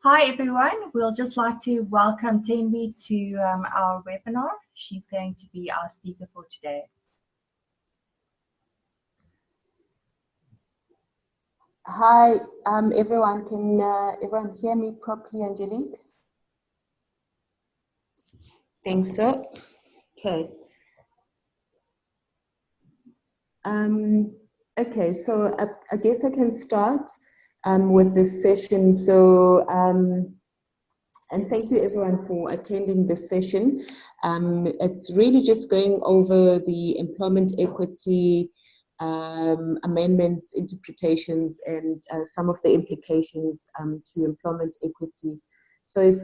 Hi everyone, we'll just like to welcome Thembi to our webinar. She's going to be our speaker for today. Hi, everyone. Can everyone hear me properly, Angelique? Think so. Okay. Okay, so I guess I can start with this session. So, and thank you everyone for attending this session. It's really just going over the employment equity amendments, interpretations, and some of the implications to employment equity. So if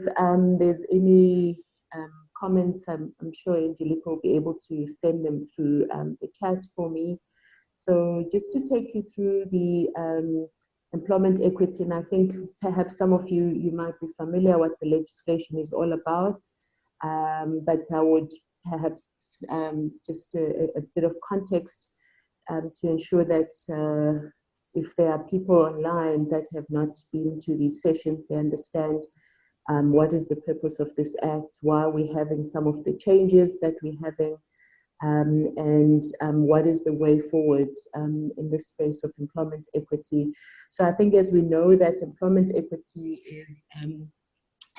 there's any comments, I'm sure Angelique will be able to send them through the chat for me. So just to take you through the employment equity, and I think perhaps some of you might be familiar what the legislation is all about, but I would perhaps just a bit of context to ensure that if there are people online that have not been to these sessions, they understand what is the purpose of this act, why we're having some of the changes that we're having, and what is the way forward in this space of employment equity. So I think as we know that employment equity is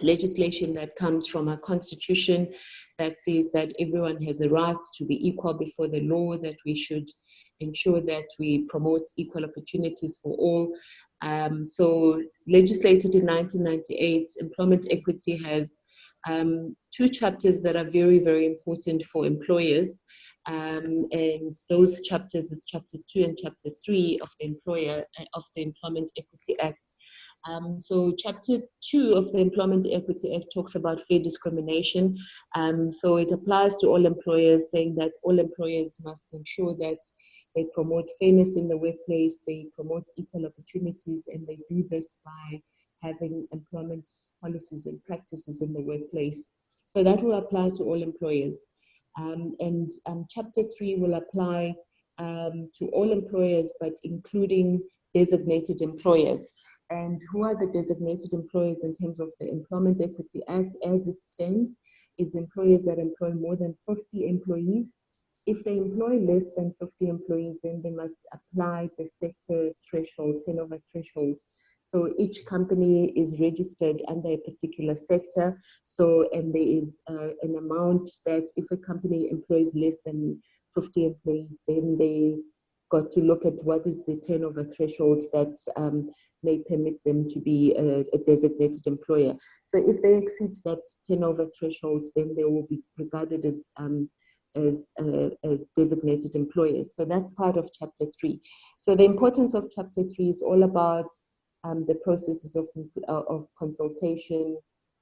legislation that comes from our constitution that says that everyone has a right to be equal before the law, that we should ensure that we promote equal opportunities for all. So legislated in 1998, employment equity has two chapters that are very, very important for employers. And those chapters is chapter 2 and chapter 3 of the Employment Equity Act. So chapter 2 of the Employment Equity Act talks about fair discrimination. So it applies to all employers, saying that all employers must ensure that they promote fairness in the workplace, they promote equal opportunities, and they do this by having employment policies and practices in the workplace. So that will apply to all employers. And chapter 3 will apply to all employers, but including designated employers. And who are the designated employers in terms of the Employment Equity Act as it stands is employers that employ more than 50 employees. If they employ less than 50 employees, then they must apply the sector threshold, turnover threshold. So each company is registered under a particular sector. So, and there is an amount that if a company employs less than 50 employees, then they got to look at what is the turnover threshold that may permit them to be a designated employer. So if they exceed that turnover threshold, then they will be regarded as designated employers. So that's part of chapter 3. So the importance of chapter 3 is all about the processes of consultation,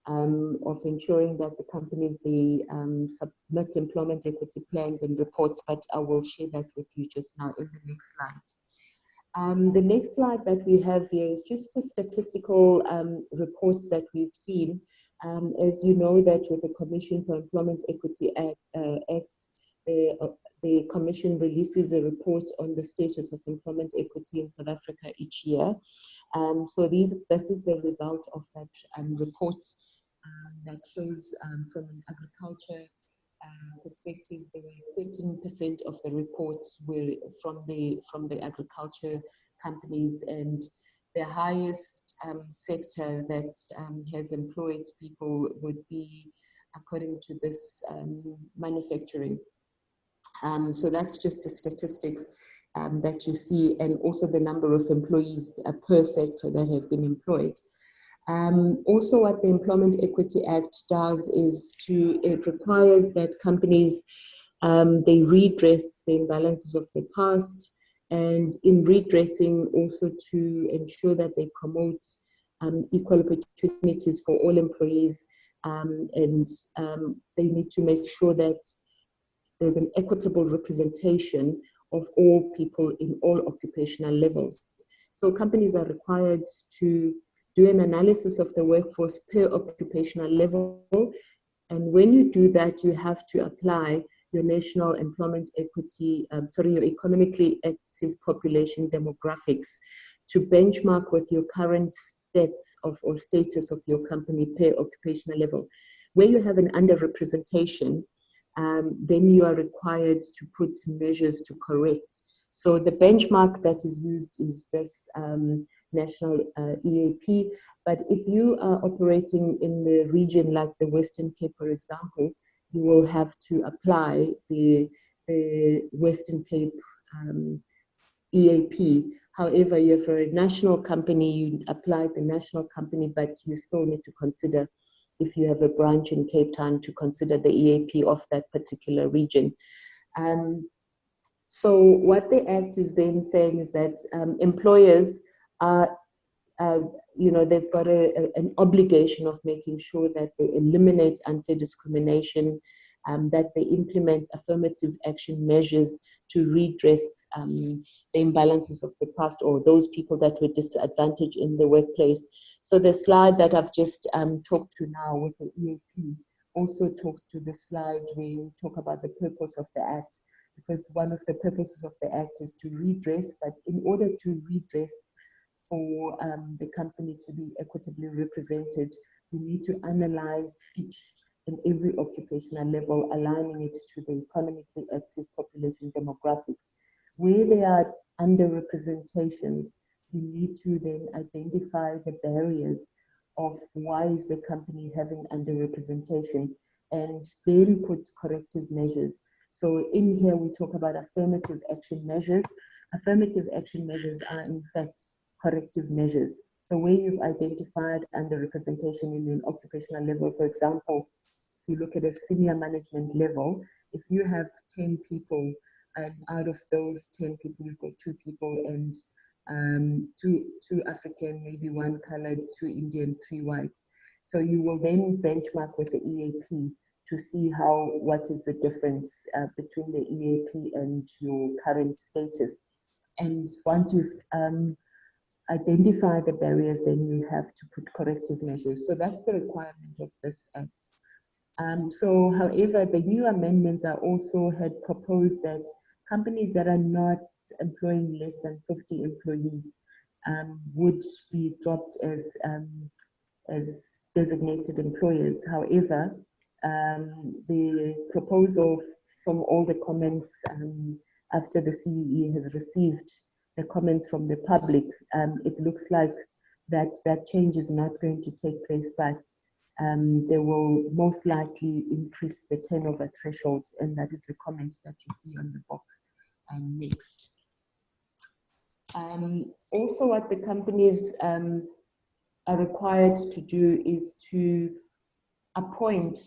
of ensuring that the companies, they submit employment equity plans and reports, but I will share that with you just now in the next slide. The next slide that we have here is just a statistical reports that we've seen. As you know that with the Commission for Employment Equity Act, the Commission releases a report on the status of employment equity in South Africa each year. So this is the result of that report that shows from an agriculture perspective, there were 13% of the reports were from the agriculture companies, and the highest sector that has employed people would be, according to this, manufacturing. So that's just the statistics that you see, and also the number of employees per sector that have been employed. Also, what the Employment Equity Act does is it requires that companies, they redress the imbalances of the past, and in redressing also to ensure that they promote equal opportunities for all employees, and they need to make sure that there's an equitable representation of all people in all occupational levels. So companies are required to do an analysis of the workforce per occupational level. And when you do that, you have to apply your national employment equity, your economically active population demographics to benchmark with your current stats of or status of your company per occupational level. Where you have an underrepresentation, then you are required to put measures to correct. So the benchmark that is used is this national EAP. But if you are operating in the region like the Western Cape, for example, you will have to apply the Western Cape EAP. However, you're for a national company, you apply the national company, but you still need to consider, if you have a branch in Cape Town, to consider the EAP of that particular region. So what the Act is then saying is that employers are, they've got an obligation of making sure that they eliminate unfair discrimination, that they implement affirmative action measures to redress the imbalances of the past, or those people that were disadvantaged in the workplace. So the slide that I've just talked to now with the EAP also talks to the slide where we talk about the purpose of the Act, because one of the purposes of the Act is to redress, but in order to redress for the company to be equitably represented, we need to analyze each and every occupational level, aligning it to the economically active population demographics. Where there are underrepresentations, you need to then identify the barriers of why is the company having underrepresentation, and then put corrective measures. So in here we talk about affirmative action measures. Affirmative action measures are in fact corrective measures. So where you've identified underrepresentation in an occupational level, for example, if you look at a senior management level, if you have 10 people, and out of those 10 people, you've got 2 people and two African, maybe 1 colored, 2 Indian, 3 whites. So you will then benchmark with the EAP to see what is the difference between the EAP and your current status. And once you've identified the barriers, then you have to put corrective measures. So that's the requirement of this Act. So, however, the new amendments are also had proposed that companies that are not employing less than 50 employees would be dropped as designated employers. However, the proposal from all the comments after the CEE has received the comments from the public, it looks like that change is not going to take place, but they will most likely increase the turnover threshold, and that is the comment that you see on the box next. Also, what the companies are required to do is to appoint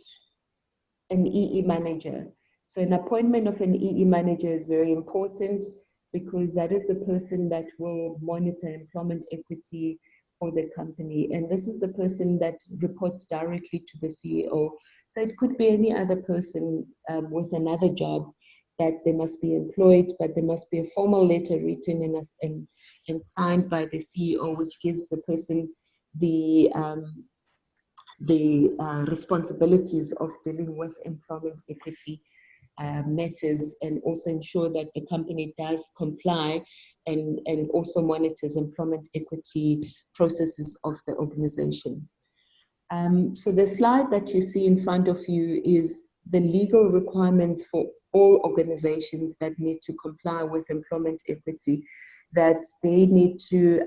an EE manager. So an appointment of an EE manager is very important, because that is the person that will monitor employment equity for the company. And this is the person that reports directly to the CEO. So it could be any other person with another job that they must be employed, but there must be a formal letter written and signed by the CEO, which gives the person the responsibilities of dealing with employment equity matters, and also ensure that the company does comply and also monitors employment equity processes of the organization. So the slide that you see in front of you is the legal requirements for all organizations that need to comply with employment equity, that they need to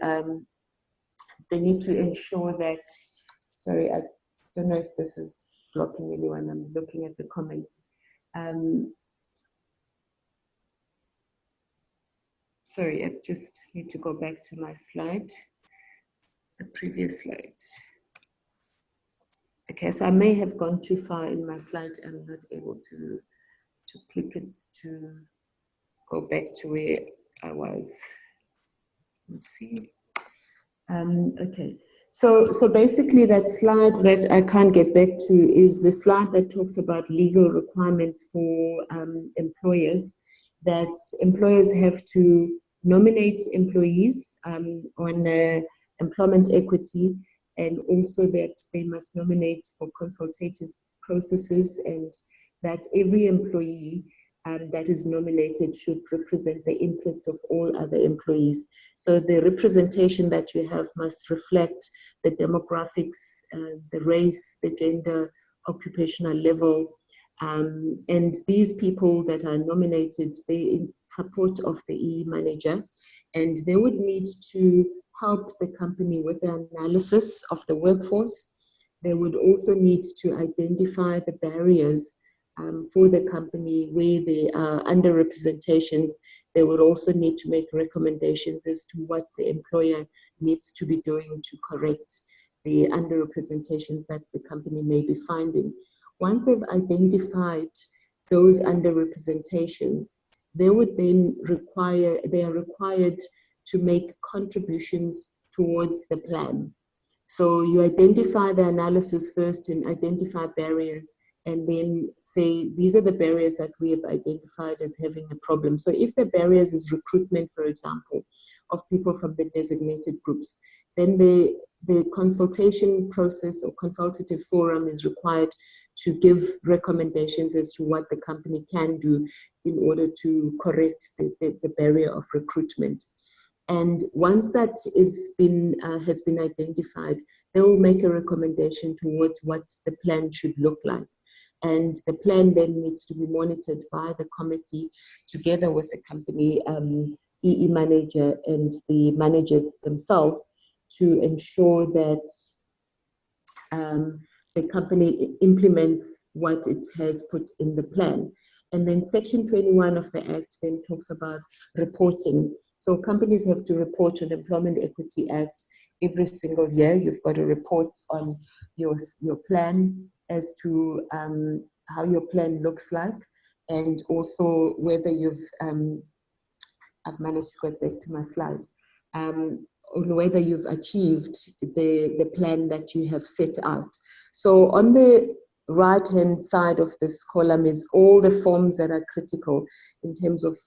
ensure that, sorry, I don't know if this is blocking anyone, I'm looking at the comments. Sorry, I just need to go back to my slide, the previous slide. Okay, so I may have gone too far in my slide. I'm not able to click it to go back to where I was. Let's see. Okay, so basically that slide that I can't get back to is the slide that talks about legal requirements for employers, that employers have to nominate employees on employment equity, and also that they must nominate for consultative processes, and that every employee that is nominated should represent the interest of all other employees. So the representation that you have must reflect the demographics, the race, the gender, occupational level, and these people that are nominated, they in support of the EE manager, and they would need to help the company with the analysis of the workforce. They would also need to identify the barriers for the company where there are underrepresentations. They would also need to make recommendations as to what the employer needs to be doing to correct the underrepresentations that the company may be finding. Once they've identified those underrepresentations, they are required to make contributions towards the plan. So you identify the analysis first and identify barriers, and then say, these are the barriers that we have identified as having a problem. So if the barriers is recruitment, for example, of people from the designated groups, then the consultation process or consultative forum is required to give recommendations as to what the company can do in order to correct the barrier of recruitment. And once that has been identified, they will make a recommendation towards what the plan should look like. And the plan then needs to be monitored by the committee together with the company EE manager and the managers themselves to ensure that the company implements what it has put in the plan. And then Section 21 of the Act then talks about reporting. So companies have to report on Employment Equity Act every single year. You've got to report on your plan as to how your plan looks like, and also whether you've, I've managed to go back to my slide, on whether you've achieved the plan that you have set out. So on the right-hand side of this column is all the forms that are critical in terms of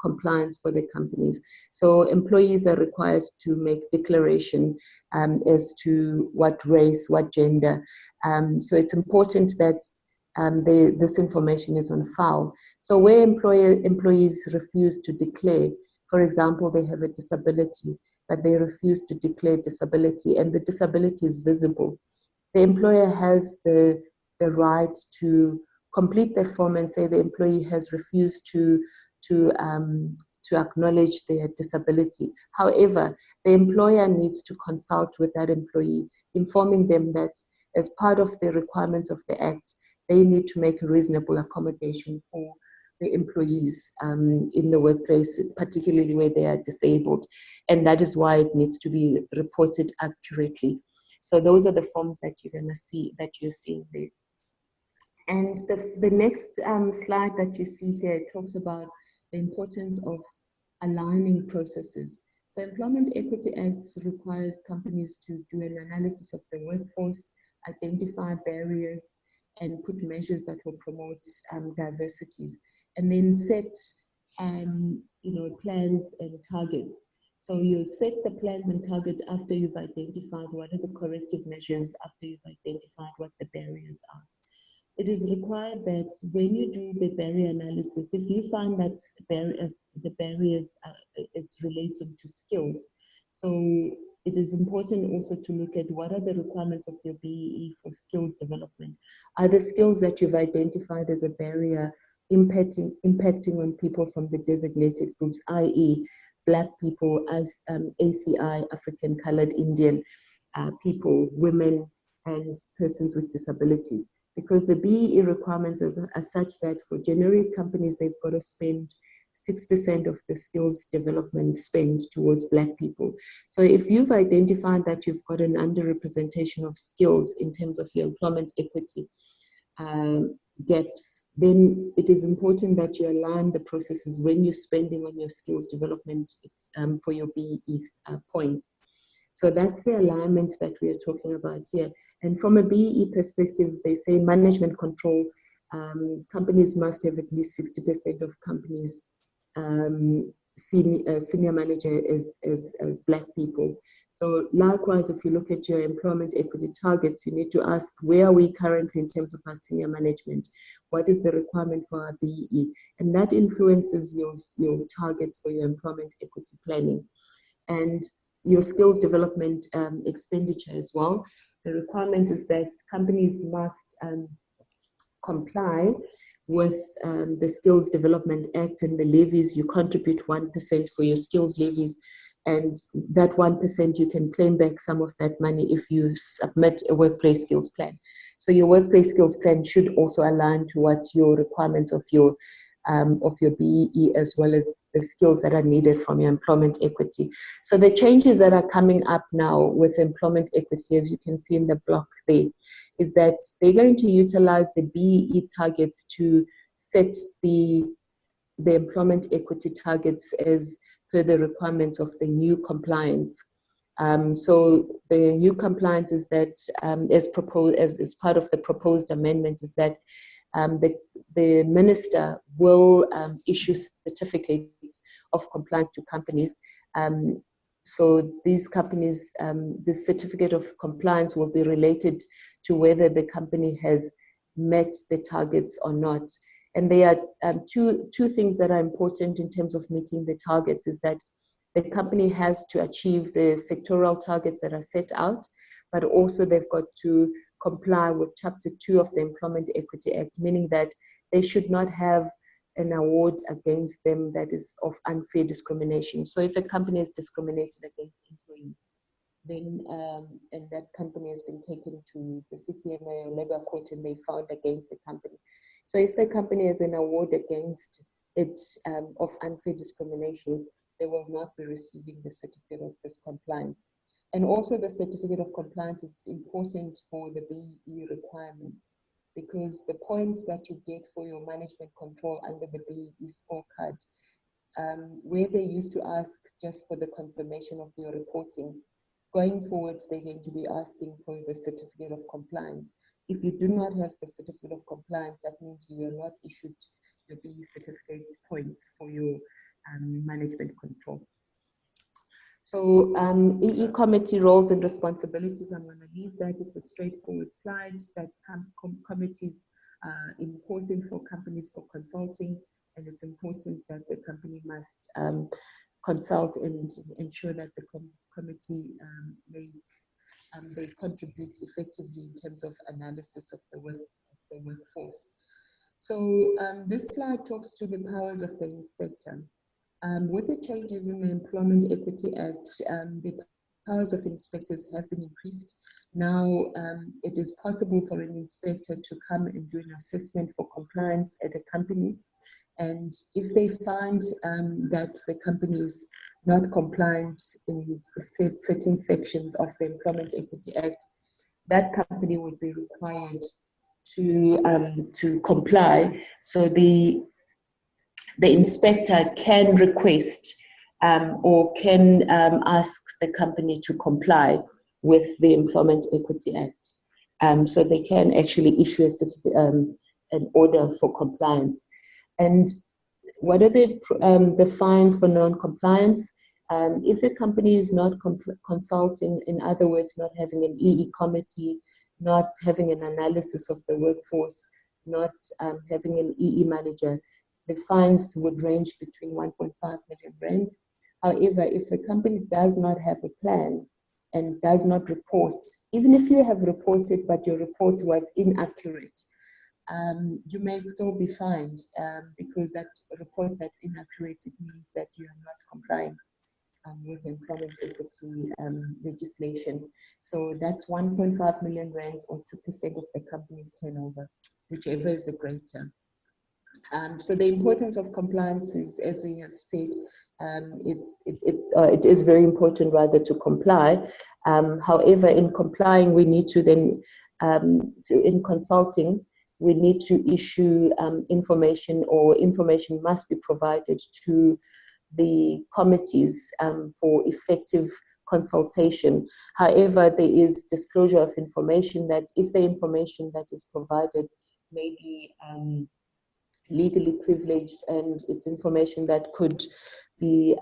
compliance for the companies. So employees are required to make declaration as to what race, what gender. So it's important that this information is on file. So where employees refuse to declare, for example, they have a disability, but they refuse to declare disability and the disability is visible, the employer has the right to complete the form and say the employee has refused to acknowledge their disability. However, the employer needs to consult with that employee, informing them that as part of the requirements of the Act, they need to make a reasonable accommodation for the employees in the workplace, particularly where they are disabled. And that is why it needs to be reported accurately. So those are the forms that you're going to see, that you're seeing there. And the next slide that you see here talks about the importance of aligning processes. So Employment Equity Act requires companies to do an analysis of the workforce, identify barriers, and put measures that will promote diversities, and then set plans and targets. So you set the plans and targets after you've identified what are the corrective measures, after you've identified what the barriers are. It is required that when you do the barrier analysis, if you find that the barriers it's relating to skills, so it is important also to look at what are the requirements of your BEE for skills development. Are the skills that you've identified as a barrier impacting on people from the designated groups, i.e. Black people, as ACI, African, Colored, Indian people, women, and persons with disabilities? Because the BEE requirements are such that for generic companies, they've got to spend 6% of the skills development spend towards Black people. So if you've identified that you've got an underrepresentation of skills in terms of your employment equity gaps, then it is important that you align the processes when you're spending on your skills development for your BEE points. So that's the alignment that we are talking about here. And from a BEE perspective, they say management control, companies must have at least 60% of companies senior manager as Black people. So likewise, if you look at your employment equity targets, you need to ask, where are we currently in terms of our senior management? What is the requirement for our BEE? And that influences your targets for your employment equity planning. And your skills development expenditure as well. The requirement is that companies must comply with the Skills Development Act and the levies. You contribute 1% for your skills levies, and that 1% you can claim back some of that money if you submit a workplace skills plan. So your workplace skills plan should also align to what your requirements of your BEE, as well as the skills that are needed from your employment equity. So the changes that are coming up now with employment equity, as you can see in the block there, is that they're going to utilize the BEE targets to set the employment equity targets as per the requirements of the new compliance. So the new compliance is that, as proposed, as part of the proposed amendments, is that the minister will issue certificates of compliance to companies. So these companies, the certificate of compliance will be related to whether the company has met the targets or not. And there are two things that are important in terms of meeting the targets, is that the company has to achieve the sectoral targets that are set out, but also they've got to comply with Chapter 2 of the Employment Equity Act, meaning that they should not have an award against them that is of unfair discrimination. So if a company is discriminated against employees, then and that company has been taken to the CCMA or Labour Court and they found against the company. So if the company has an award against it of unfair discrimination, they will not be receiving the certificate of this compliance. And also the certificate of compliance is important for the BEE requirements, because the points that you get for your management control under the BEE scorecard, where they used to ask just for the confirmation of your reporting, going forward, they're going to be asking for the certificate of compliance. If you do not have the certificate of compliance, that means you are not issued your BEE certificate points for your management control. So EE committee roles and responsibilities, I'm going to leave that. It's a straightforward slide that committees are important for companies for consulting, and it's important that the company must consult and ensure that the committee they contribute effectively in terms of analysis of the workforce. So this slide talks to the powers of the inspector. With the changes in the Employment Equity Act, the powers of inspectors have been increased. Now it is possible for an inspector to come and do an assessment for compliance at a company. And if they find that the company is not compliant in certain sections of the Employment Equity Act, that company would be required to comply. So the inspector can request or can ask the company to comply with the Employment Equity Act. So they can actually issue an order for compliance. And what are the fines for non-compliance? If a company is not consulting, in other words, not having an EE committee, not having an analysis of the workforce, not having an EE manager, the fines would range between 1.5 million rands. However, if a company does not have a plan and does not report, even if you have reported but your report was inaccurate, you may still be fined because that report that's inaccurate, it means that you are not complying with employment equity legislation. So that's 1.5 million rands or 2% of the company's turnover, whichever is the greater. So the importance of compliance is, as we have said, it is very important rather to comply. However, in complying, we need to then, in consulting, we need to issue information, or information must be provided to the committees for effective consultation. However, there is disclosure of information that if the information that is provided may be legally privileged and it's information that could be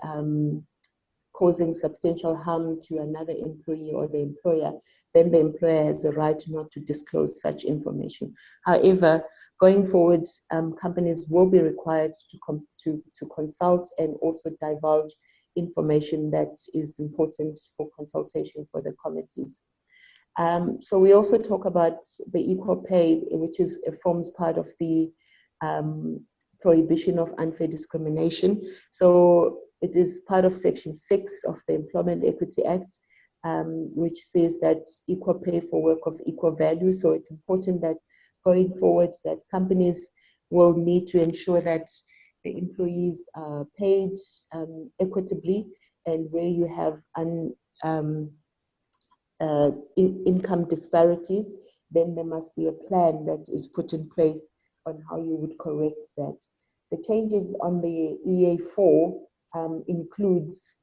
causing substantial harm to another employee or the employer, then the employer has the right not to disclose such information. However, going forward, companies will be required to consult and also divulge information that is important for consultation for the committees. So we also talk about the equal pay, which forms part of the prohibition of unfair discrimination. So it is part of Section 6 of the Employment Equity Act, which says that equal pay for work of equal value. So it's important that going forward that companies will need to ensure that the employees are paid equitably, and where you have income disparities, then there must be a plan that is put in place on how you would correct that. The changes on the EA4 includes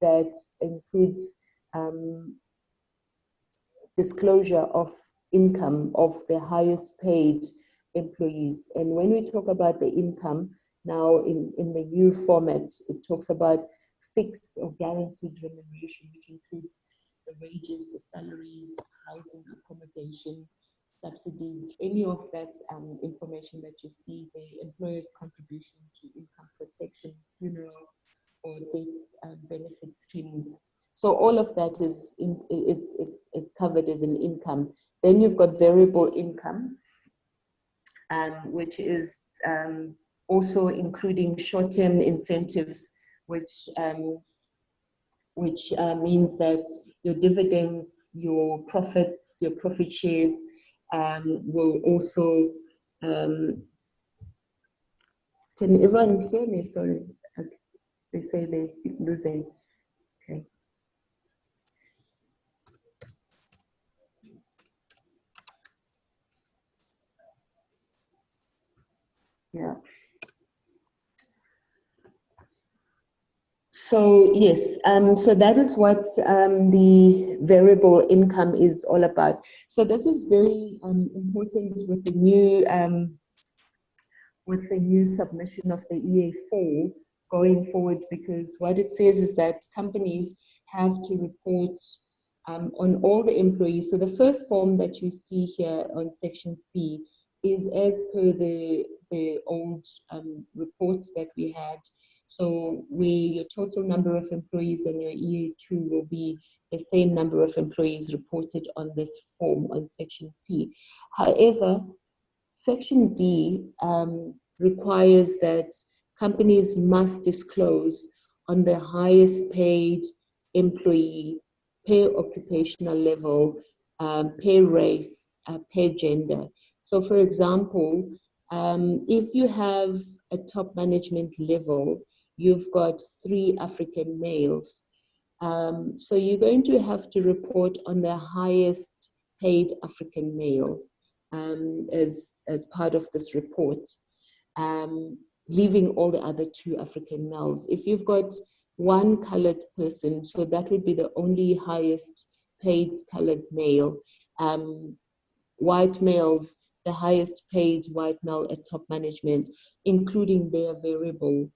disclosure of income of the highest paid employees. And when we talk about the income now in the new format, it talks about fixed or guaranteed remuneration, which includes the wages, the salaries, housing, accommodation, subsidies, any of that information that you see, the employer's contribution to income protection, funeral or death benefit schemes. So all of that is covered as an income. Then you've got variable income, which is also including short-term incentives, which means that your dividends, your profits, your profit shares will also, can everyone hear me? Sorry, they say they keep losing. Okay. Yeah. So yes, so that is what the variable income is all about. So this is very important with the new submission of the EA4 going forward, because what it says is that companies have to report on all the employees. So the first form that you see here on Section C is as per the old reports that we had. So your total number of employees on your EA2 will be the same number of employees reported on this form on Section C. However, Section D requires that companies must disclose on the highest paid employee, per occupational level, per race, per gender. So for example, if you have a top management level, you've got 3 African males. So you're going to have to report on the highest paid African male as part of this report, leaving all the other 2 African males. If you've got 1 colored person, so that would be the only highest paid colored male. White males, the highest paid white male at top management, including their variable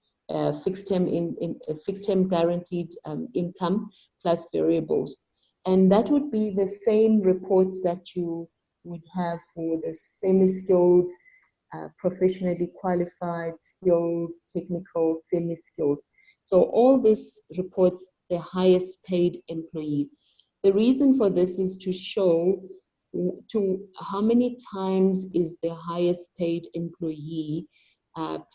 fixed term guaranteed income plus variables. And that would be the same reports that you would have for the semi-skilled, professionally qualified, skilled, technical, semi-skilled. So all this reports the highest paid employee. The reason for this is to show to how many times is the highest paid employee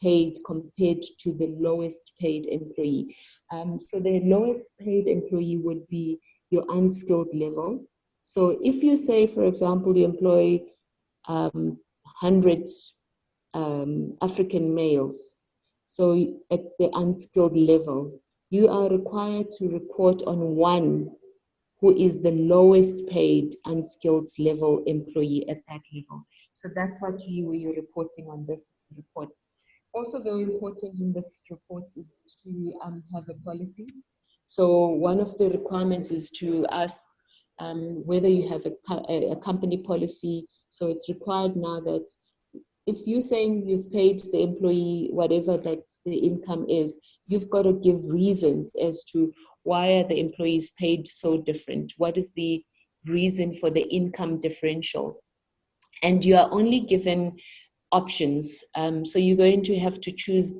paid compared to the lowest paid employee. So the lowest paid employee would be your unskilled level. So if you say, for example, you employ 100 African males, so at the unskilled level, you are required to report on 1 who is the lowest paid unskilled level employee at that level. So that's what you're reporting on this report. Also very important in this report is to have a policy. So one of the requirements is to ask whether you have a company policy. So it's required now that if you're saying you've paid the employee whatever that the income is, you've got to give reasons as to why are the employees paid so different? What is the reason for the income differential? And you are only given options. So you're going to have to choose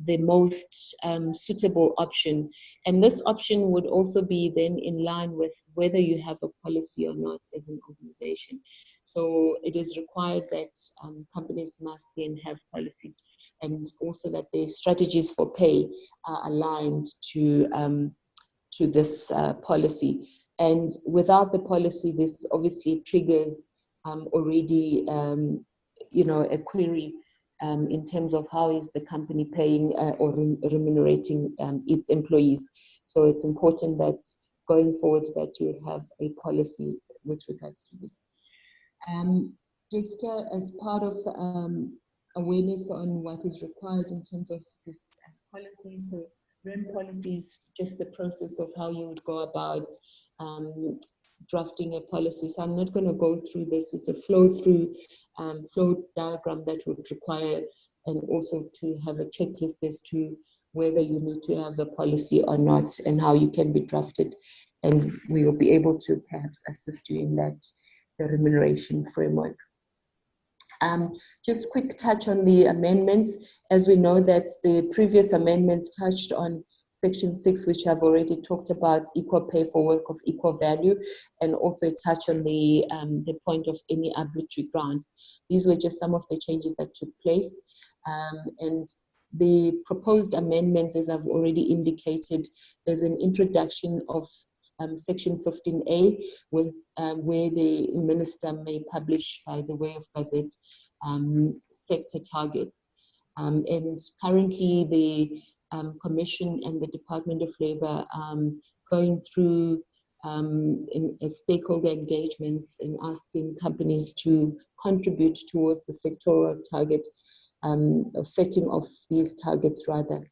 the most suitable option. And this option would also be then in line with whether you have a policy or not as an organization. So it is required that companies must then have policy, and also that their strategies for pay are aligned to this policy. And without the policy, this obviously triggers already a query in terms of how is the company paying or remunerating its employees. So it's important that going forward that you have a policy with regards to this. Just as part of awareness on what is required in terms of this policy. So REM policy is just the process of how you would go about drafting a policy. So I'm not going to go through this. It's a flow diagram that would require, and also to have a checklist as to whether you need to have a policy or not and how you can be drafted. And we will be able to perhaps assist you in that, the remuneration framework. Just quick touch on the amendments. As we know that the previous amendments touched on Section 6, which I've already talked about, equal pay for work of equal value, and also touch on the point of any arbitrary grant. These were just some of the changes that took place. And the proposed amendments, as I've already indicated, there's an introduction of Section 15A, with, where the minister may publish by the way of gazette sector targets. And currently the Commission and the Department of Labour going through stakeholder engagements and asking companies to contribute towards the sectoral target, setting of these targets rather.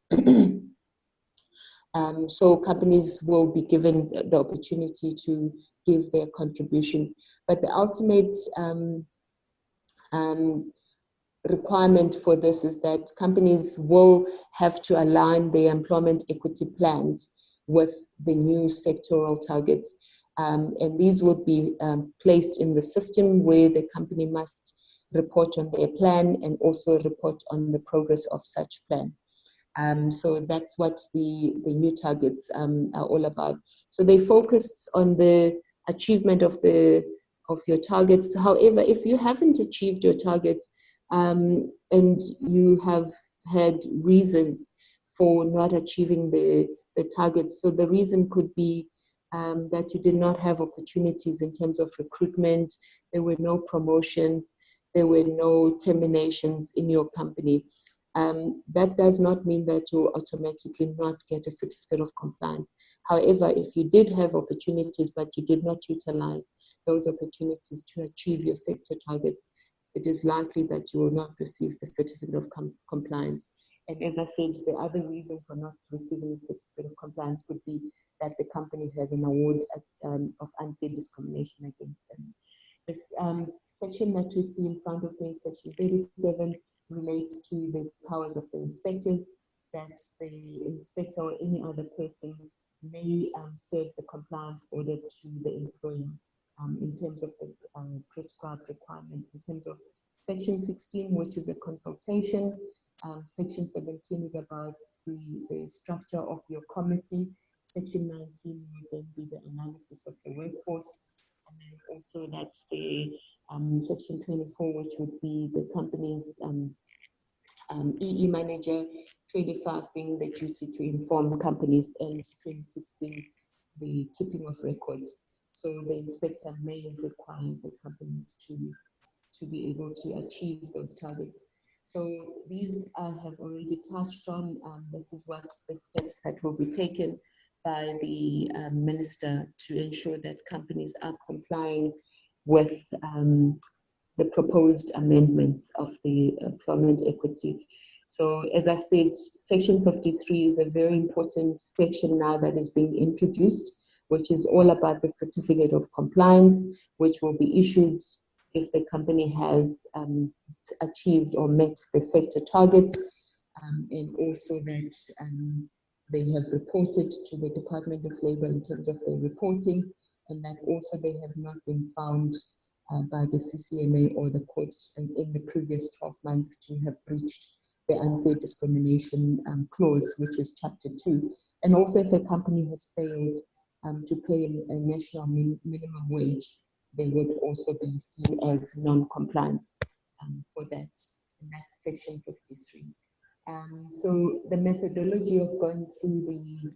So companies will be given the opportunity to give their contribution. But the ultimate requirement for this is that companies will have to align their employment equity plans with the new sectoral targets. And these would be placed in the system where the company must report on their plan and also report on the progress of such plan. So that's what the new targets are all about. So they focus on the achievement of your targets. However, if you haven't achieved your targets and you have had reasons for not achieving the targets, so the reason could be that you did not have opportunities in terms of recruitment, there were no promotions, there were no terminations in your company. That does not mean that you'll automatically not get a certificate of compliance. However, if you did have opportunities, but you did not utilize those opportunities to achieve your sector targets, it is likely that you will not receive the certificate of compliance. And as I said, the other reason for not receiving a certificate of compliance could be that the company has an award of unfair discrimination against them. This section that you see in front of me, Section 37, relates to the powers of the inspectors, that the inspector or any other person may serve the compliance order to the employer in terms of the prescribed requirements. In terms of Section 16, which is a consultation, Section 17 is about the structure of your committee. Section 19 will then be the analysis of the workforce, and then also that's the Section 24, which would be the company's EE manager, 25 being the duty to inform companies, and 26 being the keeping of records. So the inspector may require the companies to be able to achieve those targets. So these I have already touched on. This is what the steps that will be taken by the minister to ensure that companies are complying with the proposed amendments of the employment equity. So as I said, Section 53 is a very important section now that is being introduced, which is all about the certificate of compliance, which will be issued if the company has achieved or met the sector targets, and also that they have reported to the Department of Labour in terms of their reporting, and that also they have not been found by the CCMA or the courts in the previous 12 months to have breached the unfair discrimination clause, which is Chapter 2. And also if a company has failed to pay a national minimum wage, they would also be seen as non-compliant for that. And that's Section 53. So the methodology of going through the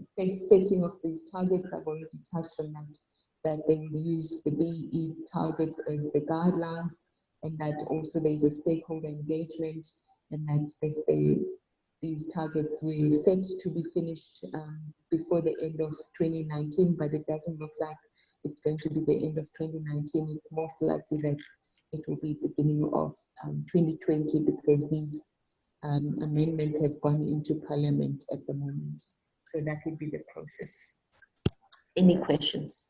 setting of these targets, I've already touched on that they will use the BE targets as the guidelines, and that also there's a stakeholder engagement, and that these targets were set to be finished before the end of 2019, but it doesn't look like it's going to be the end of 2019. It's most likely that it will be beginning of 2020, because these amendments have gone into Parliament at the moment. So that would be the process. Any questions?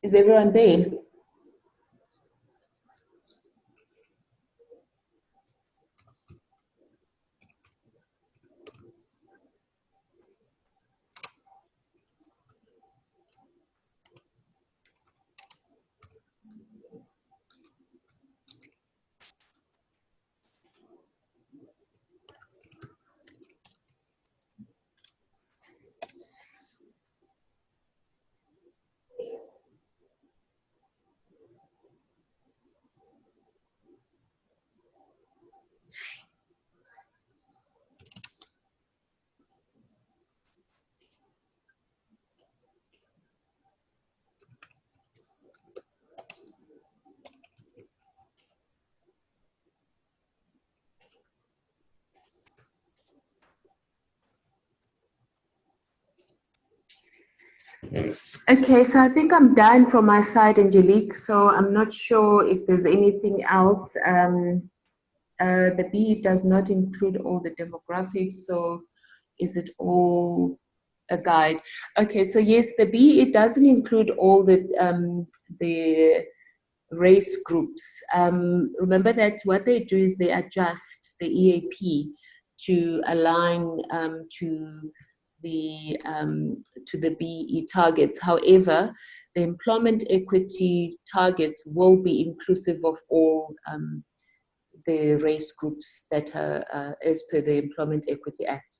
Is everyone there? Okay, so I think I'm done from my side, Angelique. So I'm not sure if there's anything else. The BE does not include all the demographics, so is it all a guide? Okay, so yes, the BE, it doesn't include all the race groups. Remember that what they do is they adjust the EAP to align to the BE targets. However, the employment equity targets will be inclusive of all the race groups that are as per the Employment Equity Act.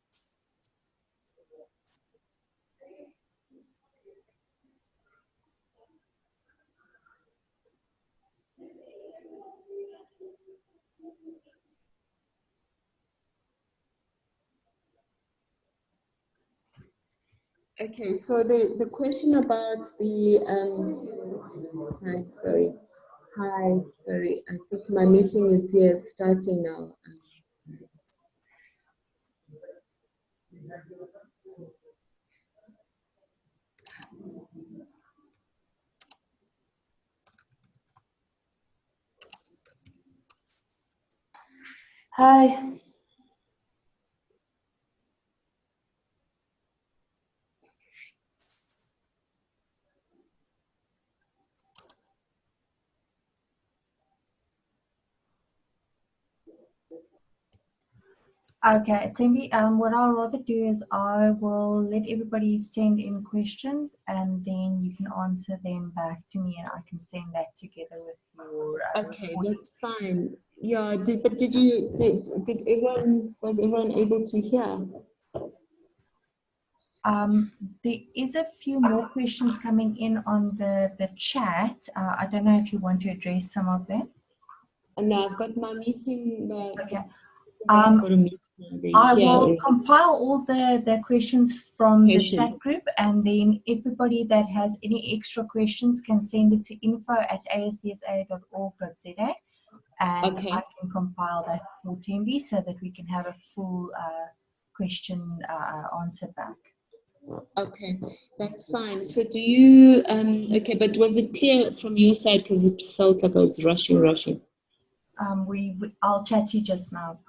Okay, so the question about the hi, sorry, I think my meeting is here starting now. Hi. Okay, Thembi, what I'll rather do is I will let everybody send in questions, and then you can answer them back to me, and I can send that together with your Okay, recording. that's fine. Yeah, did everyone, was everyone able to hear? There is a few more questions coming in on the chat. I don't know if you want to address some of them. No, I've got my meeting. Okay. I will compile all the questions from the chat group, and then everybody that has any extra questions can send it to info@asdsa.org.za, and I can compile that for Thembi so that we can have a full question answer back. Okay, that's fine. So do you, okay, but was it clear from your side? Because it felt like I was rushing. I'll chat to you just now.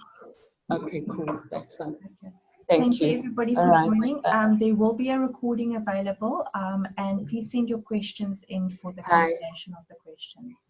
Okay, cool. That's fine. Okay. Thank Thank you you. everybody All for right. joining. There will be a recording available, and please send your questions in for the Hi. compilation of the questions.